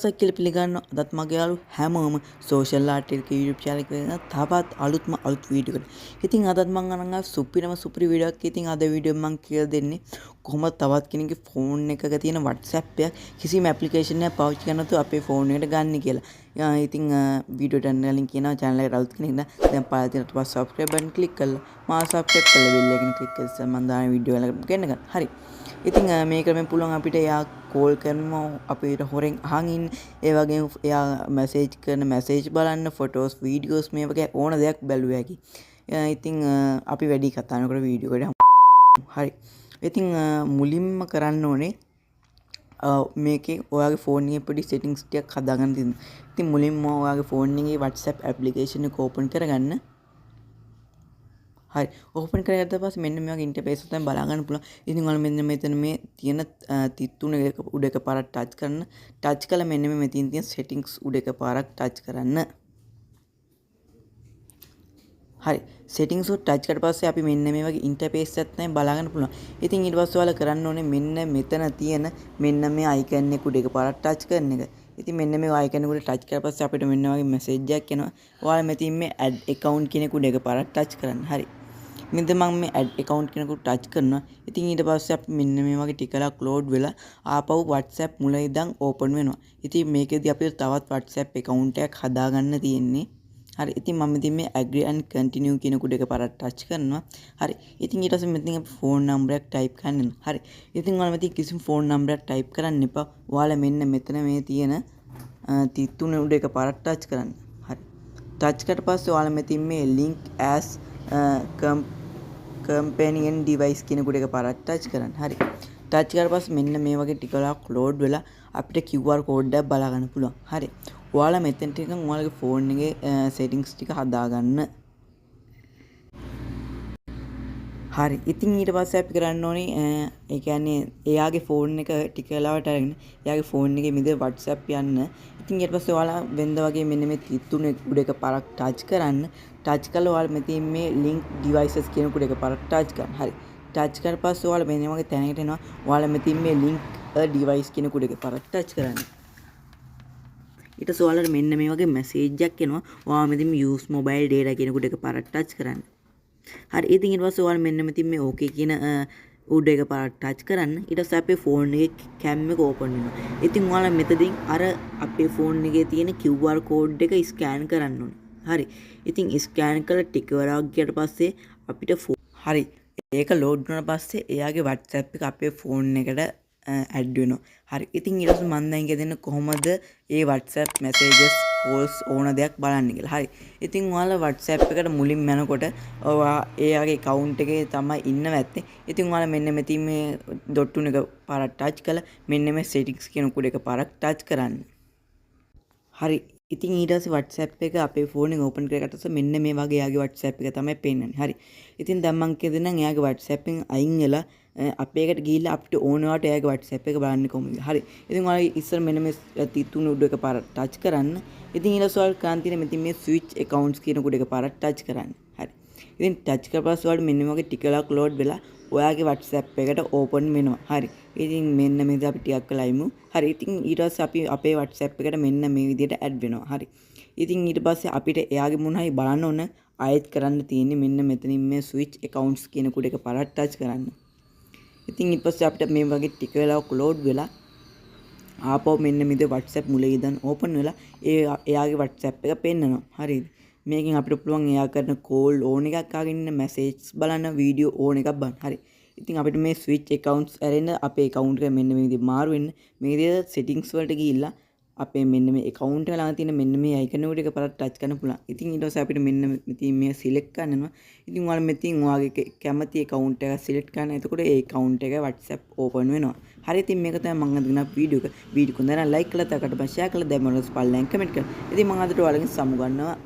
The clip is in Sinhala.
සයිකල් පිළිගන්න අදත් මගේ යාළු හැමෝම සෝෂල් ආර්ට් එක YouTube channel එකේ වෙන තවත් අලුත් වීඩියෝ එකක්. ඉතින් අදත් මම අරන් ආව සුපිරි වීඩියෝ එකක්. ඉතින් අද වීඩියෝ මම කියලා දෙන්නේ කොහොමද තවත් කෙනෙක්ගේ ෆෝන් එකක තියෙන WhatsApp එක කිසිම ඇප්ලිකේෂන් එකක් පාවිච්චි කරන්නේ නැතුව අපේ ෆෝන් එකට ගන්න කියලා. ඉතින් වීඩියෝට යන්න කලින් කියනවා channel එකට අලුත් කෙනෙක් නම් දැන් පහළ තියෙන ඊට පස්සේ subscribe button click කරලා මා subscribe කරලා bell එකෙන් click කරලා මම දාන වීඩියෝ වල ගන්න ගන්න. හරි. ඉතින් මේ ක්‍රමෙන් පුළුවන් අපිට එයා කෝල් කරනවා අපිට හොරෙන් අහන් ඉන්න ඒ වගේම එයා මැසේජ් කරන මැසේජ් බලන්න ෆොටෝස් වීඩියෝස් මේ වගේ ඕන දෙයක් බැලුව හැකි. ඉතින් අපි වැඩි කතා නොකර වීඩියෝ එකට හරි. ඉතින් මුලින්ම කරන්න ඕනේ මේකේ ඔයාගේ ෆෝන් එකේ පොඩි settings ටිකක් හදාගන්න තියෙනවා. ඉතින් මුලින්ම ඔයාගේ ෆෝන් එකේ WhatsApp application එක open කරගන්න. හරි ඕපන් කරගත්ත පස්සේ මෙන්න මේ වගේ ඉන්ටර්ෆේස් එක තමයි බලා ගන්න පුළුවන්. ඉතින් ඔයාලා මෙන්න මෙතන මේ තියෙන තිත් තුන උඩ එකපාරක් ටච් කරන්න. ටච් කළා මෙන්න මේ මෙතන තියෙන settings උඩ එකපාරක් ටච් කරන්න. හරි settings උඩ ටච් කරලා පස්සේ අපි මෙන්න මේ වගේ ඉන්ටර්ෆේස් එකක් තමයි බලා ගන්න පුළුවන්. ඉතින් ඊට පස්සේ ඔයාලා කරන්න ඕනේ මෙන්න මෙතන තියෙන මෙන්න මේ icon එක උඩ එකපාරක් ටච් කරන එක. ඉතින් මෙන්න මේ icon එක උඩ ටච් කරලා පස්සේ අපිට මෙන්න වගේ මැසේජ් එකක් එනවා. ඔයාලා මෙතින් මේ add account කියන එක උඩ එකපාරක් ටච් කරන්න. හරි මෙතන මම මේ add account කෙනෙකුට ටච් කරනවා. ඉතින් ඊට පස්සේ අපි මෙන්න මේ වගේ ටිකලක් load වෙලා ආපහු WhatsApp මුල ඉඳන් open වෙනවා. ඉතින් මේකෙදි අපිට තවත් WhatsApp account එකක් හදාගන්න තියෙන්නේ. හරි. ඉතින් මම ඉතින් මේ agree and continue කෙනෙකුට එකපාරක් ටච් කරනවා. හරි. ඉතින් ඊට පස්සේ මෙතන අපි phone number එකක් type කරන්න. හරි. ඉතින් ඔයාලා මෙතන කිසිම phone number එකක් type කරන්න එපා. ඔයාලා මෙන්න මෙතන මේ තියෙන තිත් තුන උඩ එකපාරක් ටච් කරන්න. හරි. ටච් කරලා පස්සේ ඔයාලා මෙතන මේ link as companion device කෙනෙකුට එකපාරක් ටච් කරන්න. හරි. ටච් කරලා පස්සේ මෙන්න මේ වගේ ටික වෙලාවක් load වෙලා අපිට QR code එකක් බලා ගන්න පුළුවන්. හරි. ඔයාලා මෙතෙන්ට නිකන් ඔයාලගේ ෆෝන් එකේ settings ටික හදාගන්න. හරි. ඉතින් ඊට පස්සේ අපි කරන්න ඕනේ ඒ කියන්නේ එයාගේ ෆෝන් එක ටික වෙලාවට අරගෙන එයාගේ ෆෝන් එකේ මිද WhatsApp යන්න. ඉතින් ඊට පස්සේ ඔයාලා වෙන්ද වගේ මෙන්න මේ තිත්තුනේ උඩ එකපාරක් ටච් කරන්න. ටච් කළා ඔයාලා මෙතන මේ link devices කියන උඩ එකපාරක් ටච් කරන්න. හරි. ටච් කරලා පස්සේ ඔයාලා මෙන්න වගේ තැනකට එනවා. ඔයාලා මෙතන මේ link a device කියන උඩ එකපාරක් ටච් කරන්න. ඊට පස්සේ ඔයාලට මෙන්න මේ වගේ මැසේජ් එකක් එනවා. ඔයාලා මෙතන use mobile data කියන උඩ එකපාරක් ටච් කරන්න. හරි. ඉතින් ඊට පස්සේ ඔයාලා මෙන්න මෙතන මේ okay කියන උඩ එකපාරක් ටච් කරන්න. ඊට පස්සේ අපේ ෆෝන් එකේ cam එක open වෙනවා. ඉතින් ඔයාලා මෙතනින් අර අපේ ෆෝන් එකේ තියෙන QR code එක ස්කෑන් කරන්න ඕනේ. හරි. ඉතින් ස්කෑන් කරලා ටික වෙලාවක් ගියට පස්සේ අපිට හරි. ඒක load වුණාට පස්සේ එයාගේ WhatsApp එක අපේ ෆෝන් එකට add වෙනවා. හරි. ඉතින් ඊට පස්සේ මම දැන් කියන්න කොහොමද මේ WhatsApp messages calls ඕන දෙයක් බලන්න කියලා. හරි. ඉතින් ඔයාලා WhatsApp එකට මුලින්ම යනකොට ඔයා එයාගේ account එකේ තමයි ඉන්න වැත්තේ. ඉතින් ඔයාලා මෙන්න මෙතන මේ dot තුන එක පාරක් touch කරලා මෙන්න මේ settings කියන උඩ එක පාරක් touch කරන්න. හරි. ඉතින් ඊට පස්සේ WhatsApp එක අපේ ෆෝන් එක ඕපන් කරගත්ත පස්සේ මෙන්න මේ වගේ එයාගේ WhatsApp එක තමයි පෙන්නන්නේ. හරි. ඉතින් දැන් මම කියදෙන්නම් එයාගේ WhatsApp එකෙන් අයින් වෙලා අපේ එකට ගිහිල්ලා අපිට ඕන වට එයාගේ WhatsApp එක බලන්න කොහොමද. හරි. ඉතින් ඔයාලා ඉස්සර මෙන්න මේ තිතුන උඩ එක පාරක් ටච් කරන්න. ඉතින් ඊට පස්සේ ඔයාලා කාන්තින මෙතන මේ switch accounts කියන උඩ එක පාරක් ටච් කරන්න. හරි. ඉතින් ටච් කරලා පස්සේ ඔයාලා මෙන්න මේ වගේ ටික වෙලාවක් load වෙලා ඔයාගේ WhatsApp එකට open වෙනවා. හරි. ඉතින් මෙන්න මේක අපි ටිකක් වෙලා ඉමු. හරි. ඉතින් ඊට පස්සේ අපි අපේ WhatsApp එකට මෙන්න මේ විදිහට add වෙනවා. හරි. ඉතින් ඊට පස්සේ අපිට එයාගේ මොනවයි බලන්න ඕන ආයෙත් කරන්න තියෙන්නේ මෙන්න මෙතනින් මේ switch accounts කියන කුඩ එක පාරක් ටච් කරන්න. ඉතින් ඊට පස්සේ අපිට මේ වගේ ටික වෙලාවක් load වෙලා ආපහු මෙන්න මෙද WhatsApp මුලේ ඉඳන් open වෙලා එයාගේ WhatsApp එක පෙන්නනවා. හරිද? මේකෙන් අපිට පුළුවන් එයා කරන call ඕන එකක් අහගෙන ඉන්න message බලන්න වීඩියෝ ඕන එකක් බලන්න. හරි. ඉතින් අපිට මේ switch accounts ඇරෙන්න අපේ account එක මෙන්න මේ විදිහට මාරු වෙන්න මේ විදිහට settings වලට ගිහිල්ලා අපේ මෙන්න මේ account එක ළඟ තියෙන මෙන්න මේ icon එකට එකපාරක් touch කරන්න පුළුවන්. ඉතින් ඊට පස්සේ අපිට මෙන්න මෙතන මේ select කරනවා. ඉතින් ඔයාලා මෙතන ඔයාගේ කැමති account එක select කරන්න. එතකොට ඒ account එක WhatsApp open වෙනවා. හරි. ඉතින් මේක තමයි මම අද ගන්න වීඩියෝ එක. වීඩියෝ එක හොඳ නම් like කරලා තාකට share කරලා දැන් මොනවද පල්ලෙන් comment කරන්න. ඉතින් මම අදට ඔයාලගෙන් සමු ගන්නවා.